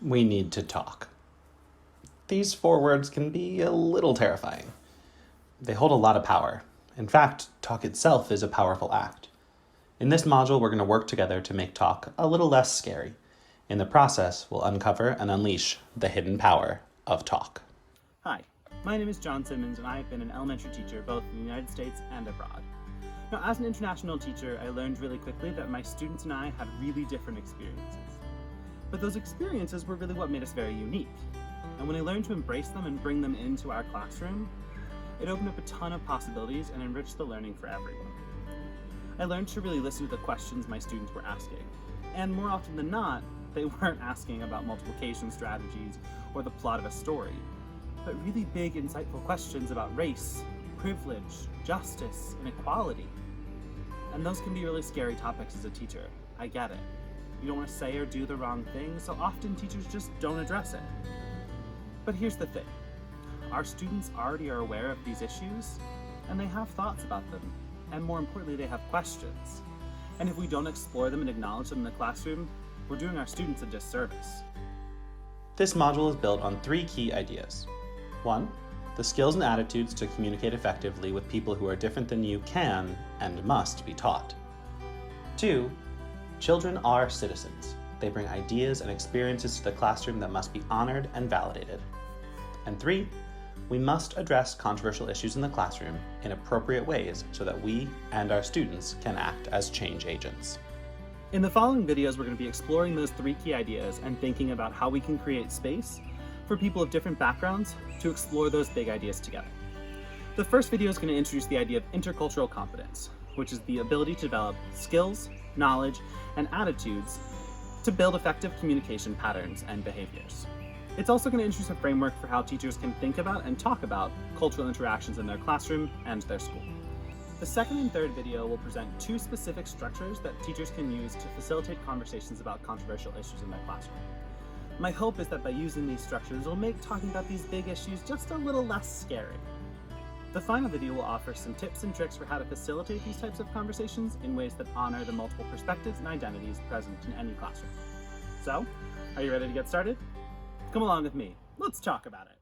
We need to talk. These 4 words can be a little terrifying. They hold a lot of power. In fact, talk itself is a powerful act. In this module, we're going to work together to make talk a little less scary. In the process, we'll uncover and unleash the hidden power of talk. Hi, my name is John Simmons, and I have been an elementary teacher both in the United States and abroad. Now, as an international teacher, I learned really quickly that my students and I had really different experiences. But those experiences were really what made us very unique. And when I learned to embrace them and bring them into our classroom, it opened up a ton of possibilities and enriched the learning for everyone. I learned to really listen to the questions my students were asking. And more often than not, they weren't asking about multiplication strategies or the plot of a story, but really big, insightful questions about race, privilege, justice, and equality. And those can be really scary topics as a teacher. I get it. You don't want to say or do the wrong thing, so often teachers just don't address it. But here's the thing. Our students already are aware of these issues, and they have thoughts about them. And more importantly, they have questions. And if we don't explore them and acknowledge them in the classroom, we're doing our students a disservice. This module is built on 3 key ideas. 1, the skills and attitudes to communicate effectively with people who are different than you can and must be taught. 2, children are citizens. They bring ideas and experiences to the classroom that must be honored and validated. And 3, we must address controversial issues in the classroom in appropriate ways so that we and our students can act as change agents. In the following videos, we're going to be exploring those 3 key ideas and thinking about how we can create space for people of different backgrounds to explore those big ideas together. The first video is going to introduce the idea of intercultural competence, which is the ability to develop skills, knowledge, and attitudes to build effective communication patterns and behaviors. It's also going to introduce a framework for how teachers can think about and talk about cultural interactions in their classroom and their school. The second and third video will present 2 specific structures that teachers can use to facilitate conversations about controversial issues in their classroom. My hope is that by using these structures, it'll make talking about these big issues just a little less scary. The final video will offer some tips and tricks for how to facilitate these types of conversations in ways that honor the multiple perspectives and identities present in any classroom. So, are you ready to get started? Come along with me. Let's talk about it.